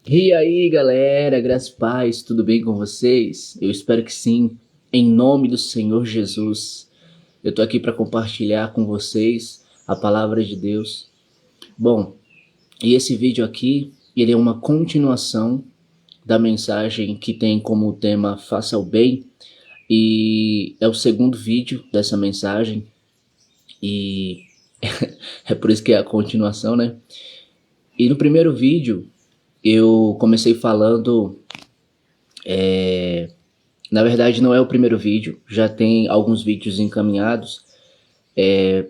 E aí, galera, graças e paz, tudo bem com vocês? Eu espero que sim, em nome do Senhor Jesus. Eu tô aqui para compartilhar com vocês a palavra de Deus. Bom, e esse vídeo aqui, ele é uma continuação da mensagem que tem como tema Faça o Bem, e é o segundo vídeo dessa mensagem, e é por isso que é a continuação, né? E no primeiro vídeo, eu comecei falando. Na verdade, não é o primeiro vídeo, já tem alguns vídeos encaminhados.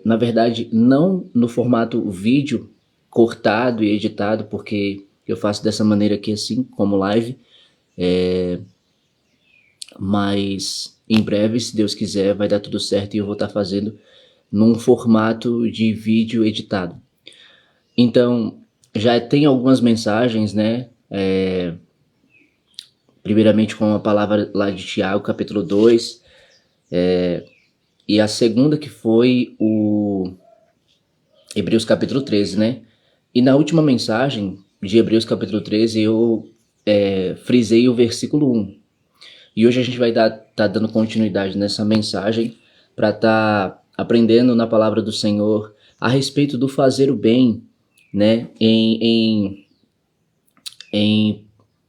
Na verdade, não no formato vídeo cortado e editado, porque eu faço dessa maneira aqui assim, como live. Mas em breve, se Deus quiser, vai dar tudo certo e eu vou estar fazendo num formato de vídeo editado. Então, já tem algumas mensagens, né? Primeiramente com a palavra lá de Tiago, capítulo 2. E a segunda que foi o Hebreus capítulo 13, né? E na última mensagem de Hebreus capítulo 13 eu frisei o versículo 1. E hoje a gente vai tá dando continuidade nessa mensagem para estar aprendendo na palavra do Senhor a respeito do fazer o bem, né? Em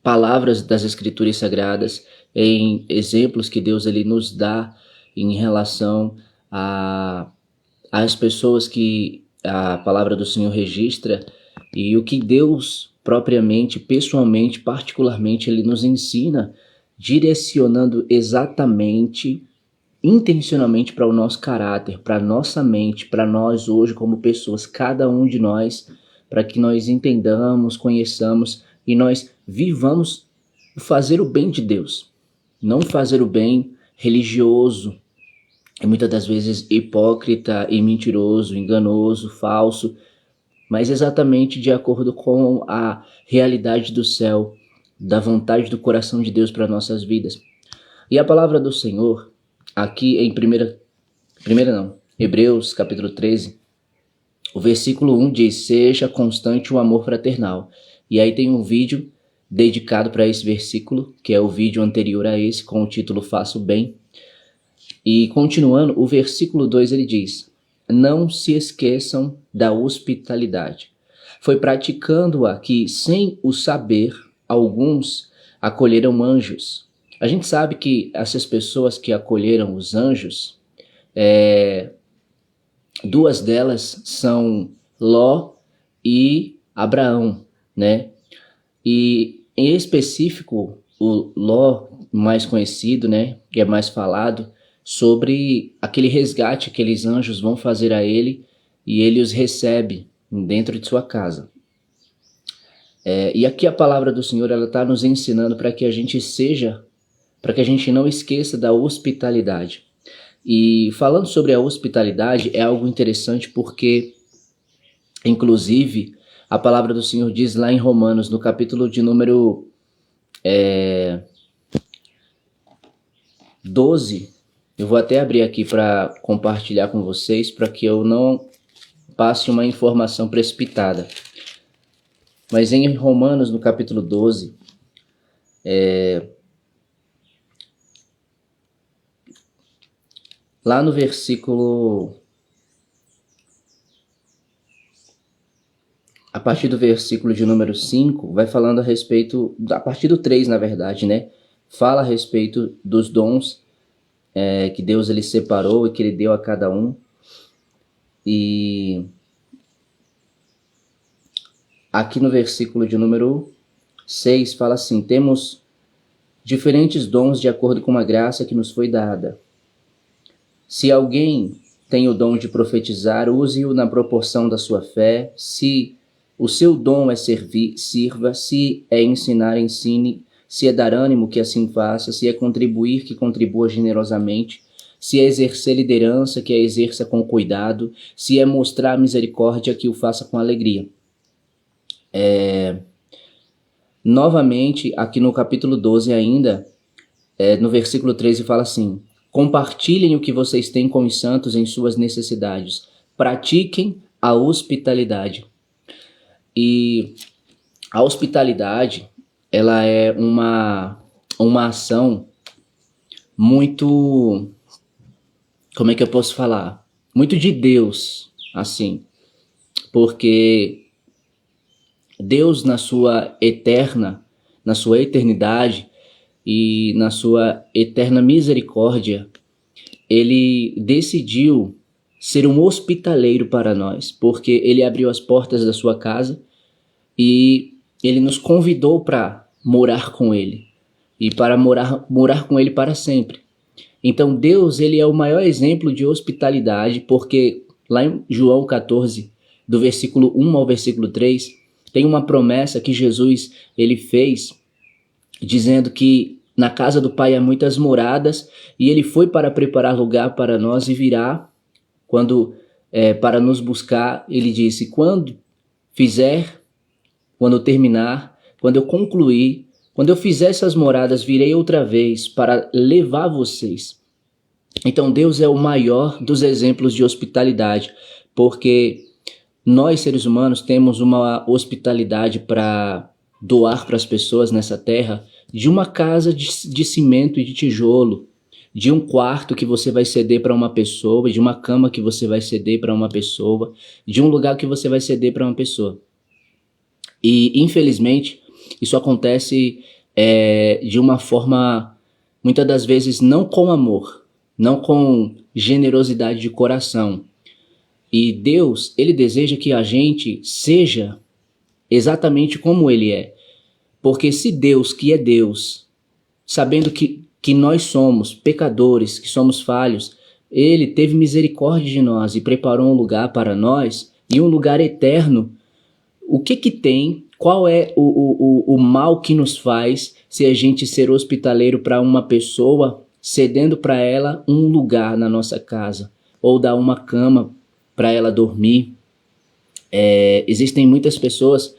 palavras das Escrituras Sagradas, em exemplos que Deus ele nos dá em relação às pessoas que a palavra do Senhor registra e o que Deus propriamente, pessoalmente, particularmente, ele nos ensina, direcionando exatamente, intencionalmente para o nosso caráter, para a nossa mente, para nós hoje como pessoas, cada um de nós, para que nós entendamos, conheçamos e nós vivamos fazer o bem de Deus, não fazer o bem religioso, e muitas das vezes hipócrita e mentiroso, enganoso, falso, mas exatamente de acordo com a realidade do céu, da vontade do coração de Deus para nossas vidas. E a palavra do Senhor, aqui em Hebreus capítulo 13, o versículo 1 diz: seja constante o amor fraternal. E aí tem um vídeo dedicado para esse versículo, que é o vídeo anterior a esse, com o título Faça o Bem. E continuando, o versículo 2 ele diz: não se esqueçam da hospitalidade. Foi praticando-a que, sem o saber, alguns acolheram anjos. A gente sabe que essas pessoas que acolheram os anjos, duas delas são Ló e Abraão, né? E em específico, o Ló, mais conhecido, né, que é mais falado, sobre aquele resgate que aqueles anjos vão fazer a ele e ele os recebe dentro de sua casa. E aqui a palavra do Senhor ela está nos ensinando para que a gente não esqueça da hospitalidade. E falando sobre a hospitalidade é algo interessante porque, inclusive, a palavra do Senhor diz lá em Romanos, no capítulo de número 12, eu vou até abrir aqui para compartilhar com vocês, para que eu não passe uma informação precipitada. Mas em Romanos, no capítulo 12, lá no versículo... A partir do versículo de número 5, vai falando a respeito... A partir do 3, na verdade, né? Fala a respeito dos dons que Deus ele separou e que ele deu a cada um. E aqui no versículo de número 6 fala assim: temos diferentes dons de acordo com a graça que nos foi dada. Se alguém tem o dom de profetizar, use-o na proporção da sua fé. Se o seu dom é servir, sirva. Se é ensinar, ensine. Se é dar ânimo, que assim faça. Se é contribuir, que contribua generosamente. Se é exercer liderança, que a exerça com cuidado. Se é mostrar misericórdia, que o faça com alegria. Novamente, aqui no capítulo 12 ainda, no versículo 13 fala assim: compartilhem o que vocês têm com os santos em suas necessidades. Pratiquem a hospitalidade. E a hospitalidade ela é uma ação muito, como é que eu posso falar? Muito de Deus, assim, porque Deus na sua eternidade e na sua eterna misericórdia, ele decidiu ser um hospitaleiro para nós, porque ele abriu as portas da sua casa e ele nos convidou para morar com ele e para morar com ele para sempre. Então Deus, ele é o maior exemplo de hospitalidade, porque lá em João 14, do versículo 1 ao versículo 3, tem uma promessa que Jesus ele fez, dizendo que na casa do Pai há muitas moradas, e ele foi para preparar lugar para nós e virá quando para nos buscar. Ele disse: quando eu terminar, quando eu concluir, quando eu fizer essas moradas, virei outra vez para levar vocês. Então Deus é o maior dos exemplos de hospitalidade, porque nós, seres humanos, temos uma hospitalidade para doar para as pessoas nessa terra, de uma casa de cimento e de tijolo, de um quarto que você vai ceder para uma pessoa, de uma cama que você vai ceder para uma pessoa, de um lugar que você vai ceder para uma pessoa. E, infelizmente, isso acontece de uma forma, muitas das vezes, não com amor, não com generosidade de coração. E Deus, ele deseja que a gente seja exatamente como ele é. Porque se Deus, que é Deus, sabendo que nós somos pecadores, que somos falhos, ele teve misericórdia de nós e preparou um lugar para nós, e um lugar eterno, o que tem, qual é o mal que nos faz se a gente ser hospitaleiro para uma pessoa, cedendo para ela um lugar na nossa casa, ou dar uma cama para ela dormir? Existem muitas pessoas,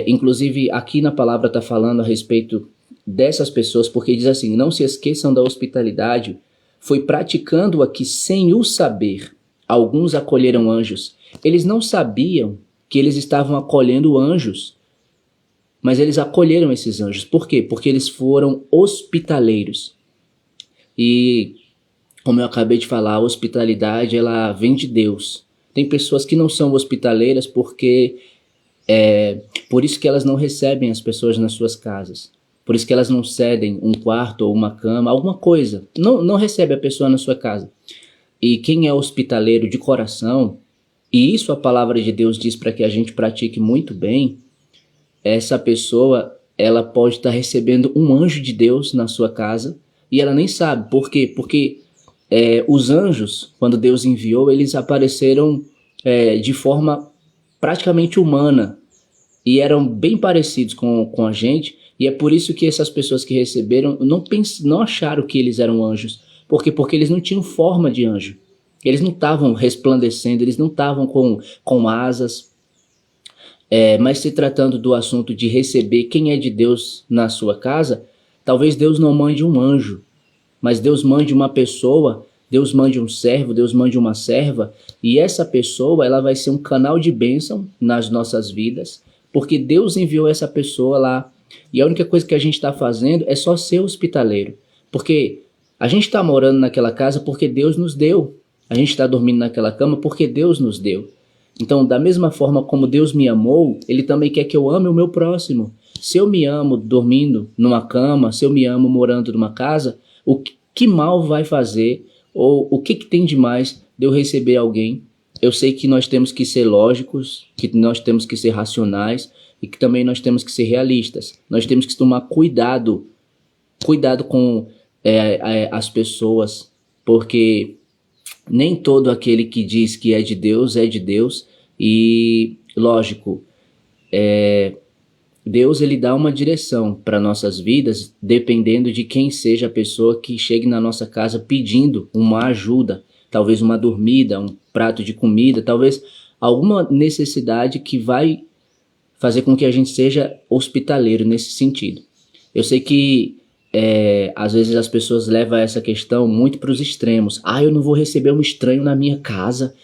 inclusive aqui na palavra está falando a respeito dessas pessoas, porque diz assim: não se esqueçam da hospitalidade, foi praticando aqui sem o saber, alguns acolheram anjos. Eles não sabiam que eles estavam acolhendo anjos, mas eles acolheram esses anjos. Por quê? Porque eles foram hospitaleiros. E, como eu acabei de falar, a hospitalidade, ela vem de Deus. Tem pessoas que não são hospitaleiras porque por isso que elas não recebem as pessoas nas suas casas. Por isso que elas não cedem um quarto ou uma cama, alguma coisa. Não recebe a pessoa na sua casa. E quem é hospitaleiro de coração, e isso a palavra de Deus diz para que a gente pratique muito bem, essa pessoa, ela pode estar recebendo um anjo de Deus na sua casa e ela nem sabe. Por quê? Porque os anjos, quando Deus enviou, eles apareceram de forma praticamente humana e eram bem parecidos com a gente, e é por isso que essas pessoas que receberam não acharam que eles eram anjos. Por quê? Porque eles não tinham forma de anjo. Eles não estavam resplandecendo, eles não estavam com asas. Mas se tratando do assunto de receber quem é de Deus na sua casa, talvez Deus não mande um anjo, mas Deus mande uma pessoa, Deus mande um servo, Deus mande uma serva, e essa pessoa, ela vai ser um canal de bênção nas nossas vidas, porque Deus enviou essa pessoa lá, e a única coisa que a gente está fazendo é só ser hospitaleiro, porque a gente está morando naquela casa porque Deus nos deu, a gente está dormindo naquela cama porque Deus nos deu. Então, da mesma forma como Deus me amou, Ele também quer que eu ame o meu próximo. Se eu me amo dormindo numa cama, se eu me amo morando numa casa, que mal vai fazer, ou o que tem de mais de eu receber alguém? Eu sei que nós temos que ser lógicos, que nós temos que ser racionais e que também nós temos que ser realistas. Nós temos que tomar cuidado com as pessoas, porque nem todo aquele que diz que é de Deus e, lógico, Deus ele dá uma direção para nossas vidas, dependendo de quem seja a pessoa que chegue na nossa casa pedindo uma ajuda, talvez uma dormida, um prato de comida, talvez alguma necessidade que vai fazer com que a gente seja hospitaleiro nesse sentido. Eu sei que às vezes as pessoas levam essa questão muito para os extremos. Eu não vou receber um estranho na minha casa.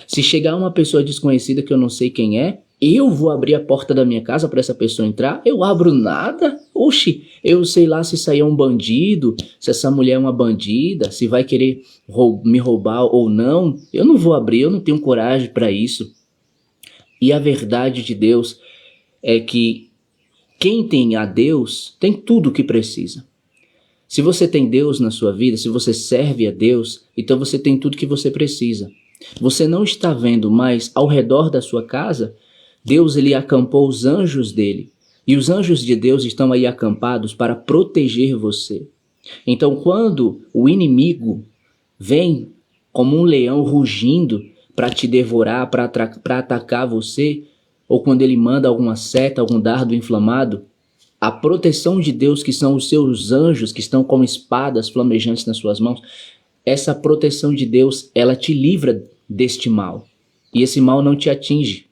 Se chegar uma pessoa desconhecida que eu não sei quem é, Eu vou abrir a porta da minha casa para essa pessoa entrar? Eu abro nada? Oxi, eu sei lá se isso aí é um bandido, se essa mulher é uma bandida, se vai querer me roubar ou não. Eu não vou abrir, eu não tenho coragem para isso. E a verdade de Deus é que quem tem a Deus tem tudo o que precisa. Se você tem Deus na sua vida, se você serve a Deus, então você tem tudo que você precisa. Você não está vendo, mas ao redor da sua casa, Deus ele acampou os anjos dele. E os anjos de Deus estão aí acampados para proteger você. Então, quando o inimigo vem como um leão rugindo para te devorar, para atacar você, ou quando ele manda alguma seta, algum dardo inflamado, a proteção de Deus, que são os seus anjos, que estão como espadas flamejantes nas suas mãos, essa proteção de Deus, ela te livra deste mal. E esse mal não te atinge.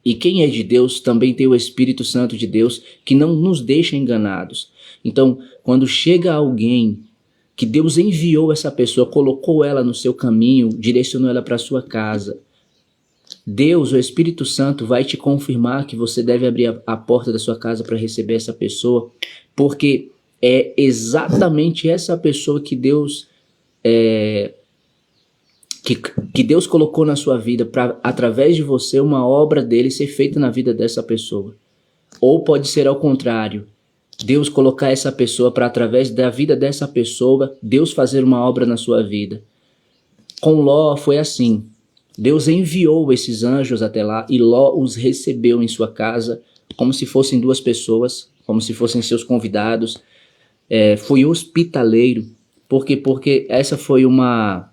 E quem é de Deus também tem o Espírito Santo de Deus, que não nos deixa enganados. Então, quando chega alguém que Deus enviou essa pessoa, colocou ela no seu caminho, direcionou ela para a sua casa, Deus, o Espírito Santo, vai te confirmar que você deve abrir a porta da sua casa para receber essa pessoa, porque é exatamente essa pessoa que Deus que Deus colocou na sua vida para, através de você, uma obra dele ser feita na vida dessa pessoa. Ou pode ser ao contrário, Deus colocar essa pessoa para, através da vida dessa pessoa, Deus fazer uma obra na sua vida. Com Ló foi assim. Deus enviou esses anjos até lá e Ló os recebeu em sua casa como se fossem duas pessoas, como se fossem seus convidados. Foi hospitaleiro, porque essa foi uma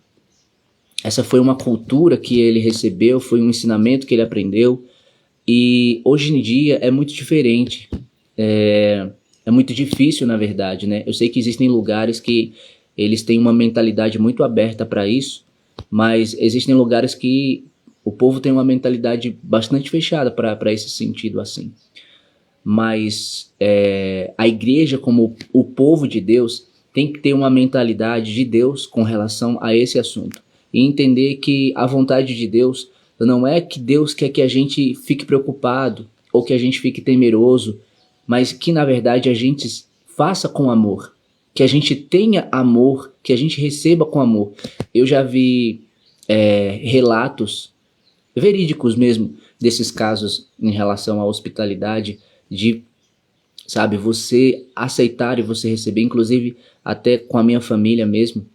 cultura que ele recebeu, foi um ensinamento que ele aprendeu, e hoje em dia é muito diferente, é muito difícil, na verdade, né? Eu sei que existem lugares que eles têm uma mentalidade muito aberta para isso, mas existem lugares que o povo tem uma mentalidade bastante fechada para esse sentido assim. Mas a igreja, como o povo de Deus, tem que ter uma mentalidade de Deus com relação a esse assunto. E entender que a vontade de Deus não é que Deus quer que a gente fique preocupado ou que a gente fique temeroso, mas que na verdade a gente faça com amor, que a gente tenha amor, que a gente receba com amor. Eu já vi relatos verídicos mesmo desses casos em relação à hospitalidade, de, sabe, você aceitar e você receber, inclusive até com a minha família mesmo.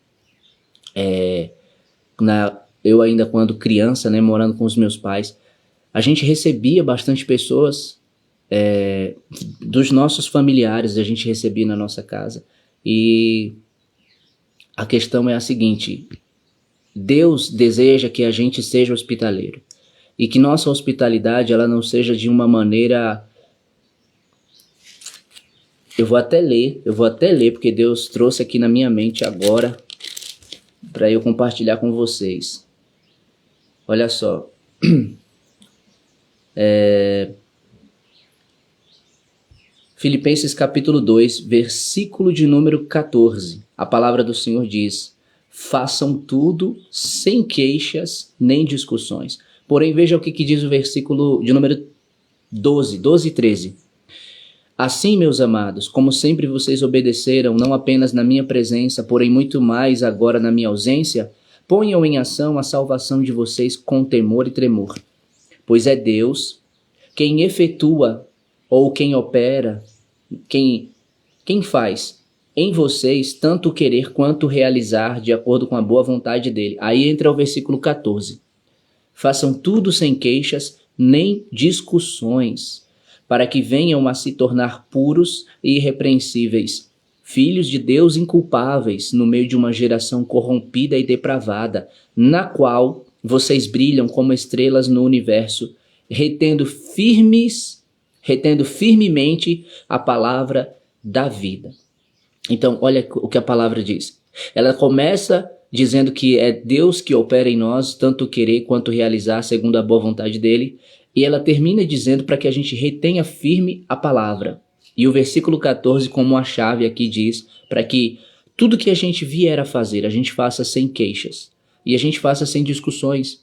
Eu ainda quando criança, né, morando com os meus pais, a gente recebia bastante pessoas dos nossos familiares, a gente recebia na nossa casa. E a questão é a seguinte: Deus deseja que a gente seja hospitaleiro e que nossa hospitalidade ela não seja de uma maneira... Eu vou até ler porque Deus trouxe aqui na minha mente agora para eu compartilhar com vocês. Olha só. Filipenses capítulo 2, versículo de número 14. A palavra do Senhor diz: façam tudo sem queixas nem discussões. Porém, veja o que diz o versículo de número 12 e 13. Assim, meus amados, como sempre vocês obedeceram, não apenas na minha presença, porém muito mais agora na minha ausência, ponham em ação a salvação de vocês com temor e tremor. Pois é Deus quem efetua ou quem opera, quem faz em vocês tanto o querer quanto o realizar de acordo com a boa vontade dele. Aí entra o versículo 14. Façam tudo sem queixas nem discussões, para que venham a se tornar puros e irrepreensíveis, filhos de Deus inculpáveis no meio de uma geração corrompida e depravada, na qual vocês brilham como estrelas no universo, retendo firmemente a palavra da vida. Então, olha o que a palavra diz. Ela começa dizendo que é Deus que opera em nós, tanto querer quanto realizar segundo a boa vontade dele. E ela termina dizendo para que a gente retenha firme a palavra. E o versículo 14, como a chave aqui diz, para que tudo que a gente vier a fazer, a gente faça sem queixas. E a gente faça sem discussões.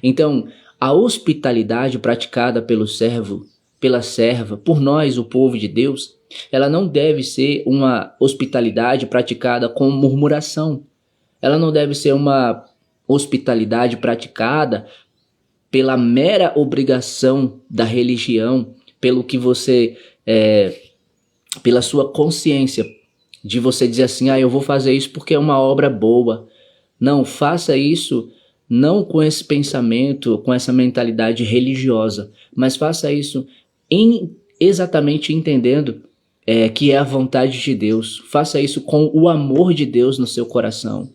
Então, a hospitalidade praticada pelo servo, pela serva, por nós, o povo de Deus, ela não deve ser uma hospitalidade praticada com murmuração. Ela não deve ser uma hospitalidade praticada pela mera obrigação da religião, pelo que você, pela sua consciência, de você dizer assim, eu vou fazer isso porque é uma obra boa. Não, faça isso não com esse pensamento, com essa mentalidade religiosa, mas faça isso exatamente entendendo que é a vontade de Deus. Faça isso com o amor de Deus no seu coração.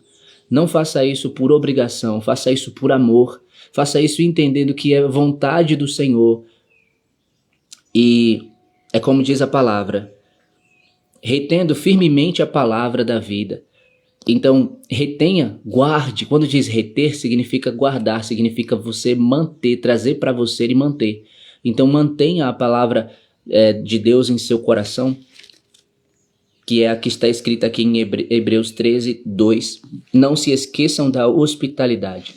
Não faça isso por obrigação, faça isso por amor. Faça isso entendendo que é vontade do Senhor. E é como diz a palavra, retendo firmemente a palavra da vida. Então, retenha, guarde. Quando diz reter, significa guardar, significa você manter, trazer para você e manter. Então, mantenha a palavra de Deus em seu coração, que é a que está escrita aqui em Hebreus 13, 2. Não se esqueçam da hospitalidade.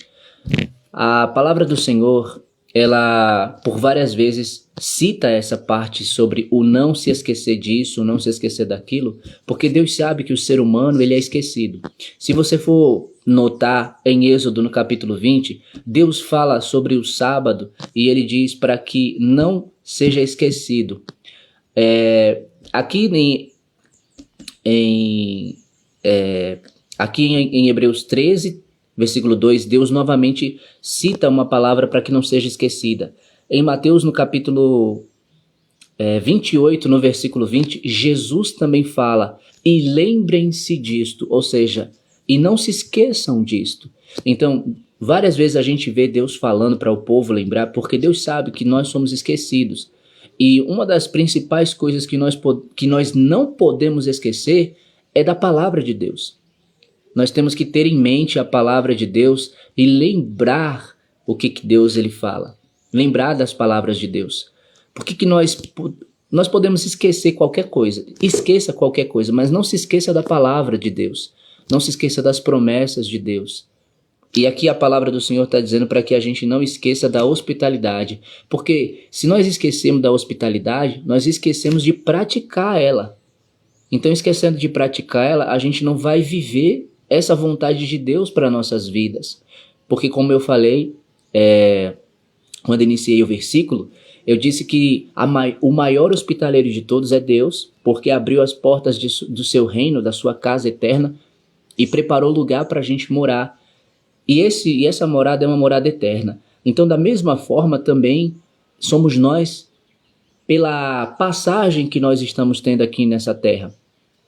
A palavra do Senhor, ela por várias vezes cita essa parte sobre o não se esquecer disso, o não se esquecer daquilo, porque Deus sabe que o ser humano ele é esquecido. Se você for notar em Êxodo no capítulo 20, Deus fala sobre o sábado e ele diz para que não seja esquecido. Aqui em Hebreus 13, versículo 2, Deus novamente cita uma palavra para que não seja esquecida. Em Mateus, no capítulo 28, no versículo 20, Jesus também fala, e lembrem-se disto, ou seja, e não se esqueçam disto. Então, várias vezes a gente vê Deus falando para o povo lembrar, porque Deus sabe que nós somos esquecidos. E uma das principais coisas que nós não podemos esquecer é da palavra de Deus. Nós temos que ter em mente a palavra de Deus e lembrar o que Deus ele fala. Lembrar das palavras de Deus. Por que nós podemos esquecer qualquer coisa? Esqueça qualquer coisa, mas não se esqueça da palavra de Deus. Não se esqueça das promessas de Deus. E aqui a palavra do Senhor está dizendo para que a gente não esqueça da hospitalidade. Porque se nós esquecemos da hospitalidade, nós esquecemos de praticar ela. Então, esquecendo de praticar ela, a gente não vai viver essa vontade de Deus para nossas vidas. Porque como eu falei, quando iniciei o versículo, eu disse que o maior hospitaleiro de todos é Deus, porque abriu as portas do seu reino, da sua casa eterna, e preparou lugar para a gente morar. E essa morada é uma morada eterna. Então, da mesma forma, também somos nós, pela passagem que nós estamos tendo aqui nessa terra,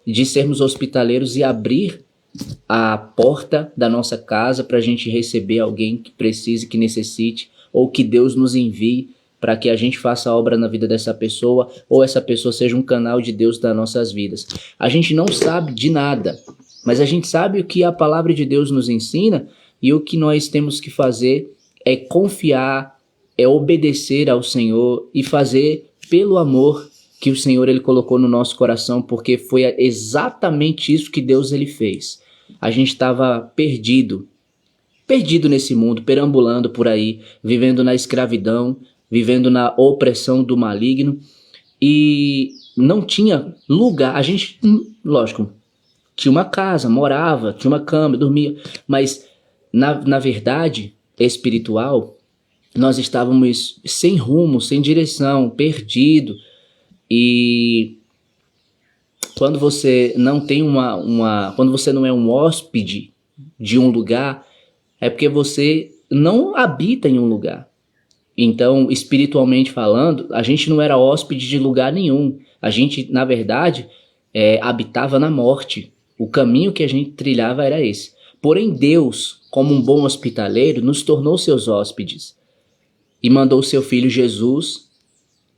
de sermos hospitaleiros e abrir a porta da nossa casa para a gente receber alguém que precise, que necessite, ou que Deus nos envie para que a gente faça a obra na vida dessa pessoa, ou essa pessoa seja um canal de Deus das nossas vidas. A gente não sabe de nada, mas a gente sabe o que a palavra de Deus nos ensina, e o que nós temos que fazer é confiar, é obedecer ao Senhor e fazer pelo amor que o Senhor ele colocou no nosso coração, porque foi exatamente isso que Deus ele fez. A gente estava perdido nesse mundo, perambulando por aí, vivendo na escravidão, vivendo na opressão do maligno, e não tinha lugar. A gente, lógico, tinha uma casa, morava, tinha uma cama, dormia, mas na verdade espiritual, nós estávamos sem rumo, sem direção, perdido. E quando você não tem quando você não é um hóspede de um lugar, é porque você não habita em um lugar. Então, espiritualmente falando, a gente não era hóspede de lugar nenhum. A gente, na verdade, habitava na morte. O caminho que a gente trilhava era esse. Porém, Deus, como um bom hospitaleiro, nos tornou seus hóspedes e mandou seu Filho Jesus,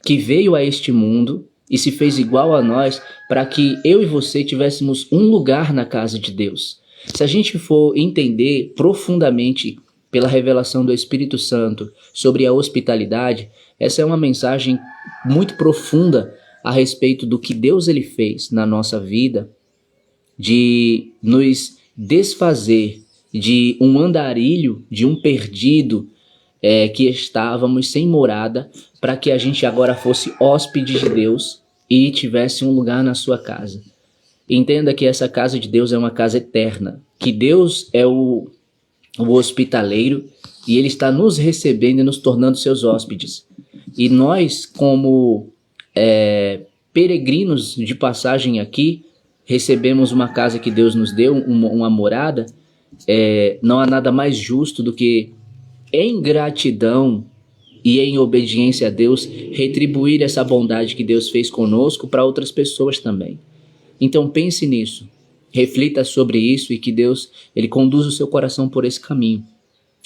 que veio a este mundo e se fez igual a nós, para que eu e você tivéssemos um lugar na casa de Deus. Se a gente for entender profundamente pela revelação do Espírito Santo sobre a hospitalidade, essa é uma mensagem muito profunda a respeito do que Deus ele fez na nossa vida, de nos desfazer de um andarilho, de um perdido, que estávamos sem morada, para que a gente agora fosse hóspede de Deus e tivesse um lugar na sua casa. Entenda que essa casa de Deus é uma casa eterna, que Deus é o hospitaleiro e Ele está nos recebendo e nos tornando seus hóspedes. E nós, como peregrinos de passagem aqui, recebemos uma casa que Deus nos deu, uma morada. Não há nada mais justo do que, em gratidão e em obediência a Deus, retribuir essa bondade que Deus fez conosco para outras pessoas também. Então pense nisso, reflita sobre isso e que Deus ele conduza o seu coração por esse caminho.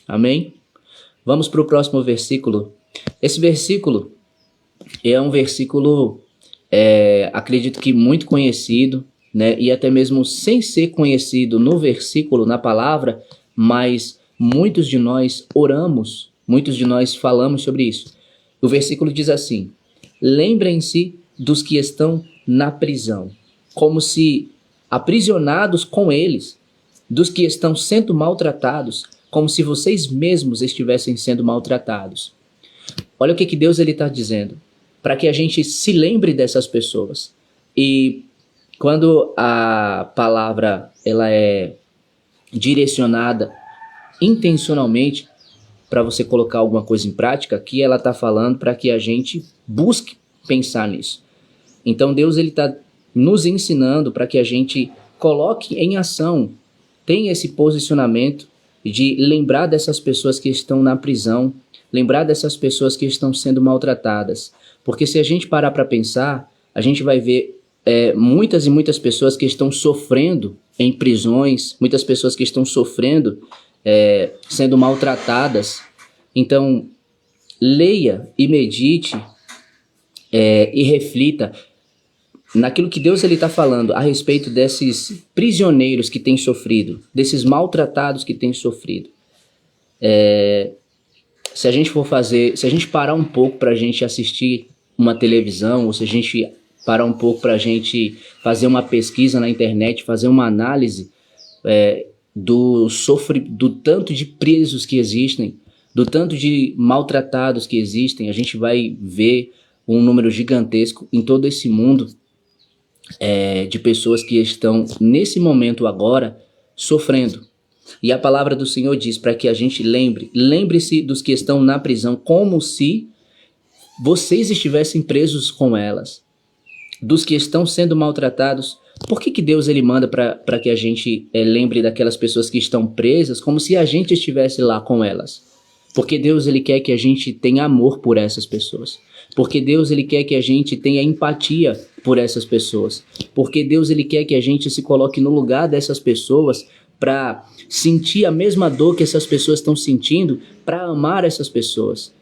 Amém? Vamos para o próximo versículo. Esse versículo é um versículo, acredito que muito conhecido, né? E até mesmo sem ser conhecido no versículo, na palavra, mas muitos de nós oramos, muitos de nós falamos sobre isso. O versículo diz assim: lembrem-se dos que estão na prisão, como se aprisionados com eles, dos que estão sendo maltratados, como se vocês mesmos estivessem sendo maltratados. Olha o que Deus está dizendo, para que a gente se lembre dessas pessoas. E quando a palavra ela é direcionada intencionalmente para você colocar alguma coisa em prática, aqui ela está falando para que a gente busque pensar nisso. Então Deus está nos ensinando para que a gente coloque em ação, tenha esse posicionamento de lembrar dessas pessoas que estão na prisão, lembrar dessas pessoas que estão sendo maltratadas. Porque se a gente parar para pensar, a gente vai ver muitas e muitas pessoas que estão sofrendo em prisões, muitas pessoas que estão sofrendo, sendo maltratadas. Então, leia e medite e reflita naquilo que Deus está falando a respeito desses prisioneiros que têm sofrido, desses maltratados que têm sofrido. Se a gente parar um pouco para a gente assistir uma televisão, ou se a gente parar um pouco para a gente fazer uma pesquisa na internet, fazer uma análise do tanto de presos que existem, do tanto de maltratados que existem, a gente vai ver um número gigantesco em todo esse mundo de pessoas que estão nesse momento agora sofrendo. E a palavra do Senhor diz para que a gente lembre-se dos que estão na prisão como se vocês estivessem presos com elas, dos que estão sendo maltratados. Por que Deus manda para que a gente lembre daquelas pessoas que estão presas como se a gente estivesse lá com elas? Porque Deus quer que a gente tenha amor por essas pessoas. Porque Deus quer que a gente tenha empatia por essas pessoas. Porque Deus quer que a gente se coloque no lugar dessas pessoas para sentir a mesma dor que essas pessoas estão sentindo, para amar essas pessoas.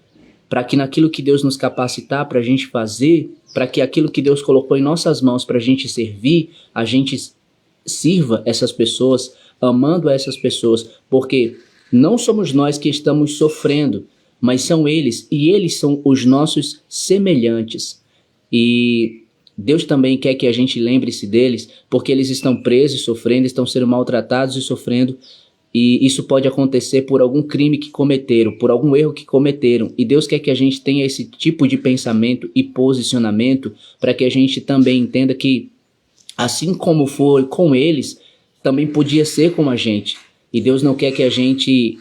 Para que naquilo que Deus nos capacitar para a gente fazer, para que aquilo que Deus colocou em nossas mãos para a gente servir, a gente sirva essas pessoas, amando essas pessoas. Porque não somos nós que estamos sofrendo, mas são eles, e eles são os nossos semelhantes. E Deus também quer que a gente lembre-se deles, porque eles estão presos, sofrendo, estão sendo maltratados e sofrendo, e isso pode acontecer por algum crime que cometeram, por algum erro que cometeram, e Deus quer que a gente tenha esse tipo de pensamento e posicionamento, para que a gente também entenda que, assim como foi com eles, também podia ser com a gente. E Deus não quer que a gente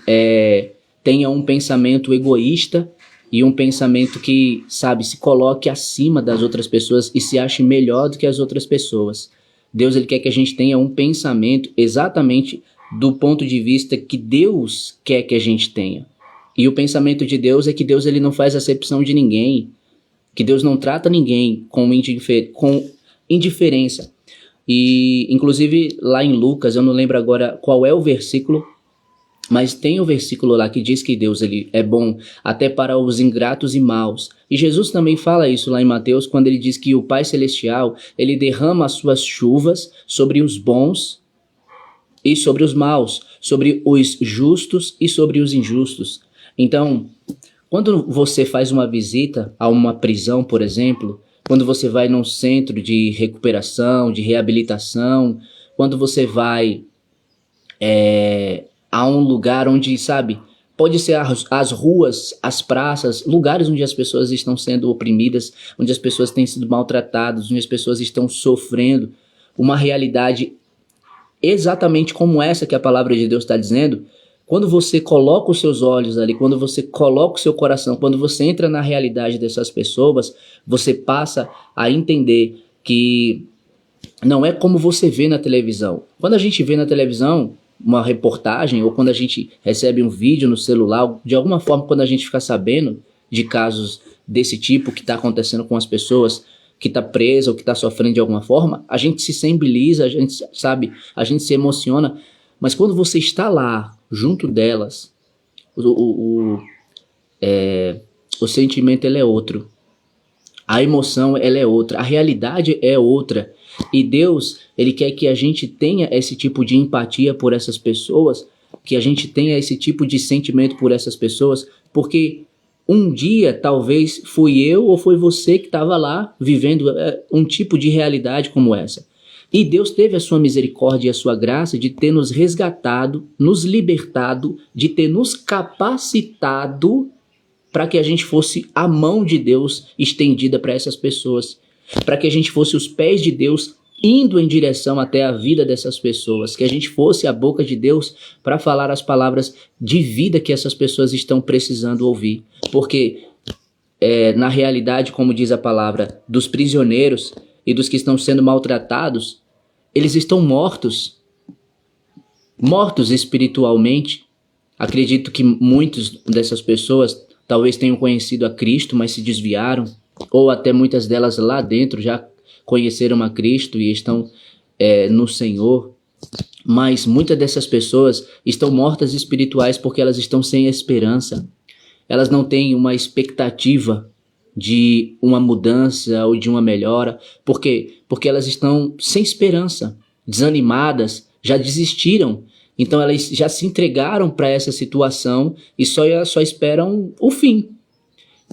tenha um pensamento egoísta e um pensamento que, se coloque acima das outras pessoas e se ache melhor do que as outras pessoas. Deus quer que a gente tenha um pensamento exatamente do ponto de vista que Deus quer que a gente tenha. E o pensamento de Deus é que Deus não faz acepção de ninguém, que Deus não trata ninguém com indiferença. E, inclusive, lá em Lucas, eu não lembro agora qual é o versículo, mas tem o versículo lá que diz que Deus é bom até para os ingratos e maus. E Jesus também fala isso lá em Mateus, quando ele diz que o Pai Celestial, ele derrama as suas chuvas sobre os bons e sobre os maus, sobre os justos e sobre os injustos. Então, quando você faz uma visita a uma prisão, por exemplo, quando você vai num centro de recuperação, de reabilitação, quando você vai a um lugar onde, pode ser as ruas, as praças, lugares onde as pessoas estão sendo oprimidas, onde as pessoas têm sido maltratadas, onde as pessoas estão sofrendo. Uma realidade exatamente como essa que a palavra de Deus está dizendo. Quando você coloca os seus olhos ali, quando você coloca o seu coração, quando você entra na realidade dessas pessoas, você passa a entender que não é como você vê na televisão. Quando a gente vê na televisão uma reportagem, ou quando a gente recebe um vídeo no celular, de alguma forma, quando a gente fica sabendo de casos desse tipo que está acontecendo com as pessoas, que está presa ou que está sofrendo de alguma forma, a gente se sensibiliza, a gente sabe, a gente se emociona. Mas quando você está lá, junto delas, o sentimento ele é outro. A emoção ela é outra. A realidade é outra. E Deus, ele quer que a gente tenha esse tipo de empatia por essas pessoas, que a gente tenha esse tipo de sentimento por essas pessoas, porque um dia talvez fui eu ou foi você que estava lá vivendo um tipo de realidade como essa. E Deus teve a sua misericórdia e a sua graça de ter nos resgatado, nos libertado, de ter nos capacitado para que a gente fosse a mão de Deus estendida para essas pessoas, para que a gente fosse os pés de Deus indo em direção até a vida dessas pessoas, que a gente fosse a boca de Deus para falar as palavras de vida que essas pessoas estão precisando ouvir. Porque na realidade, como diz a palavra, dos prisioneiros e dos que estão sendo maltratados, eles estão mortos espiritualmente. Acredito que muitas dessas pessoas talvez tenham conhecido a Cristo, mas se desviaram, ou até muitas delas lá dentro já conheceram a Cristo e estão no Senhor. Mas muitas dessas pessoas estão mortas espirituais porque elas estão sem esperança. Elas não têm uma expectativa de uma mudança ou de uma melhora. Por quê? Porque elas estão sem esperança, desanimadas, já desistiram. Então elas já se entregaram para essa situação e só esperam o fim.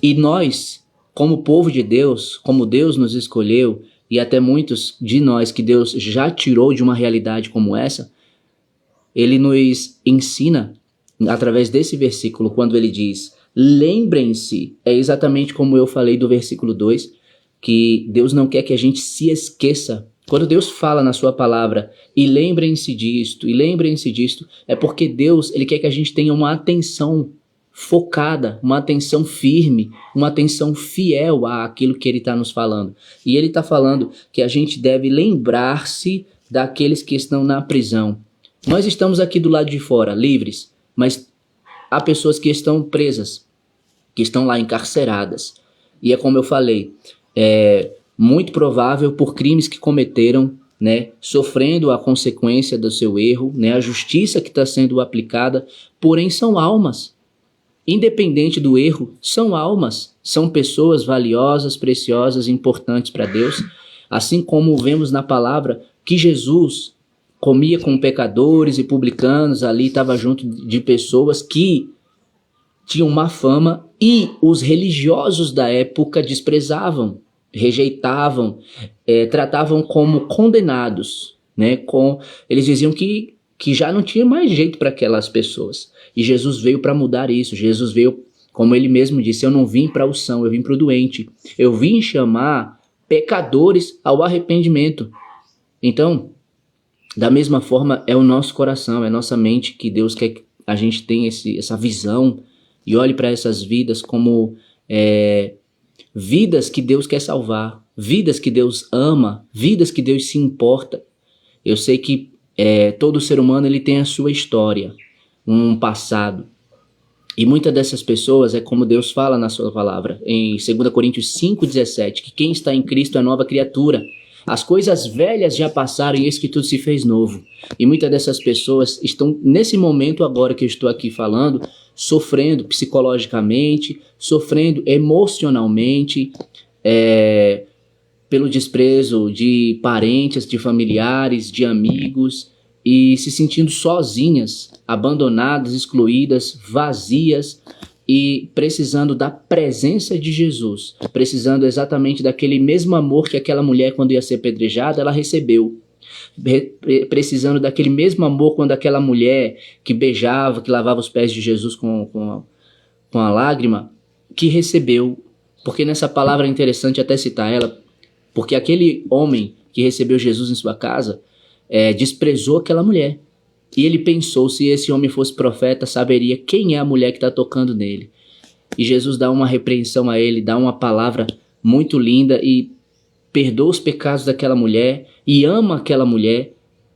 E nós, como povo de Deus, como Deus nos escolheu, e até muitos de nós que Deus já tirou de uma realidade como essa, Ele nos ensina através desse versículo, quando ele diz: lembrem-se, é exatamente como eu falei do versículo 2, que Deus não quer que a gente se esqueça. Quando Deus fala na sua palavra, e lembrem-se disto, é porque Deus, ele quer que a gente tenha uma atenção focada, uma atenção firme, uma atenção fiel àquilo que ele está nos falando. E ele está falando que a gente deve lembrar-se daqueles que estão na prisão. Nós estamos aqui do lado de fora, livres, mas há pessoas que estão presas, que estão lá encarceradas. E é como eu falei, muito provável por crimes que cometeram, né, sofrendo a consequência do seu erro, né, a justiça que está sendo aplicada, porém são almas. Independente do erro, são almas, são pessoas valiosas, preciosas, importantes para Deus. Assim como vemos na palavra que Jesus comia com pecadores e publicanos, ali estava junto de pessoas que tinham má fama e os religiosos da época desprezavam, rejeitavam, tratavam como condenados, né? Eles diziam que já não tinha mais jeito para aquelas pessoas. E Jesus veio para mudar isso. Jesus veio, como ele mesmo disse, eu não vim para o são, eu vim para o doente. Eu vim chamar pecadores ao arrependimento. Então, da mesma forma, é o nosso coração, é a nossa mente que Deus quer que a gente tenha essa visão e olhe para essas vidas como vidas que Deus quer salvar, vidas que Deus ama, vidas que Deus se importa. Eu sei que todo ser humano ele tem a sua história, um passado. E muitas dessas pessoas é como Deus fala na sua palavra, em 2 Coríntios 5,17, que quem está em Cristo é nova criatura. As coisas velhas já passaram e eis que tudo se fez novo. E muitas dessas pessoas estão, nesse momento agora que eu estou aqui falando, sofrendo psicologicamente, sofrendo emocionalmente, pelo desprezo de parentes, de familiares, de amigos, e se sentindo sozinhas, abandonadas, excluídas, vazias, e precisando da presença de Jesus, precisando exatamente daquele mesmo amor que aquela mulher, quando ia ser apedrejada, ela recebeu. precisando daquele mesmo amor quando aquela mulher que beijava, que lavava os pés de Jesus com a lágrima, que recebeu. Porque nessa palavra é interessante até citar ela, porque aquele homem que recebeu Jesus em sua casa desprezou aquela mulher. E ele pensou, se esse homem fosse profeta, saberia quem é a mulher que está tocando nele. E Jesus dá uma repreensão a ele, dá uma palavra muito linda e perdoa os pecados daquela mulher e ama aquela mulher.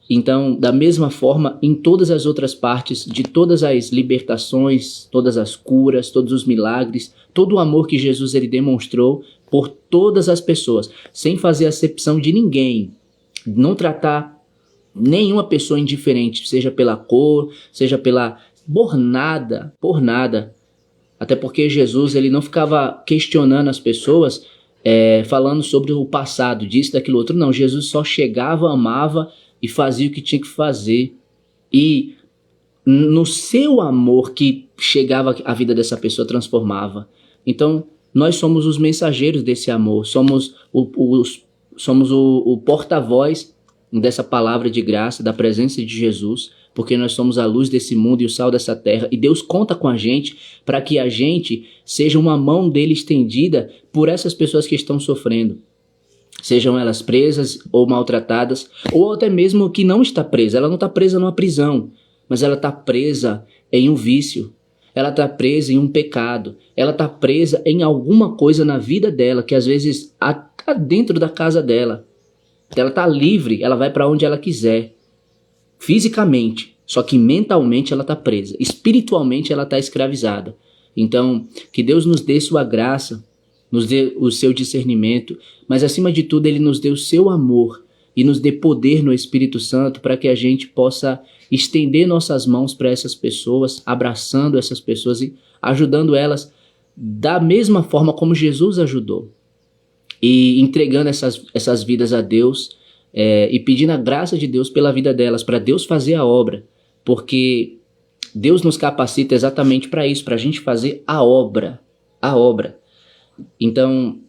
Então, da mesma forma, em todas as outras partes, de todas as libertações, todas as curas, todos os milagres, todo o amor que Jesus ele demonstrou por todas as pessoas, sem fazer acepção de ninguém, não tratar nenhuma pessoa indiferente, seja pela cor, seja por nada. Até porque Jesus ele não ficava questionando as pessoas, falando sobre o passado, disso, daquilo outro. Não, Jesus só chegava, amava e fazia o que tinha que fazer. E no seu amor que chegava, a vida dessa pessoa transformava. Então, nós somos os mensageiros desse amor, somos o porta-voz dessa palavra de graça, da presença de Jesus, porque nós somos a luz desse mundo e o sal dessa terra, e Deus conta com a gente para que a gente seja uma mão dele estendida por essas pessoas que estão sofrendo, sejam elas presas ou maltratadas, ou até mesmo que não está presa. Ela não está presa numa prisão, mas ela está presa em um vício, ela está presa em um pecado, ela está presa em alguma coisa na vida dela, que às vezes está dentro da casa dela. Ela está livre, ela vai para onde ela quiser, fisicamente, só que mentalmente ela está presa, espiritualmente ela está escravizada. Então, que Deus nos dê sua graça, nos dê o seu discernimento, mas acima de tudo Ele nos dê o seu amor e nos dê poder no Espírito Santo para que a gente possa estender nossas mãos para essas pessoas, abraçando essas pessoas e ajudando elas da mesma forma como Jesus ajudou. E entregando essas vidas a Deus e pedindo a graça de Deus pela vida delas, para Deus fazer a obra, porque Deus nos capacita exatamente para isso, para a gente fazer a obra. Então,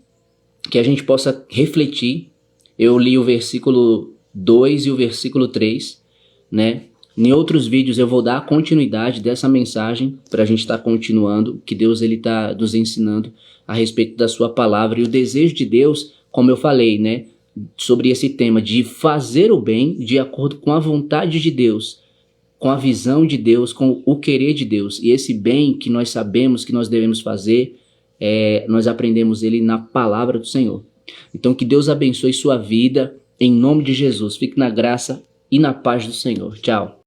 que a gente possa refletir. Eu li o versículo 2 e o versículo 3, né? Em outros vídeos eu vou dar a continuidade dessa mensagem para a gente estar continuando, que Deus ele está nos ensinando a respeito da sua palavra e o desejo de Deus, como eu falei, né? Sobre esse tema de fazer o bem de acordo com a vontade de Deus, com a visão de Deus, com o querer de Deus. E esse bem que nós sabemos que nós devemos fazer, nós aprendemos ele na palavra do Senhor. Então que Deus abençoe sua vida, em nome de Jesus. Fique na graça e na paz do Senhor. Tchau.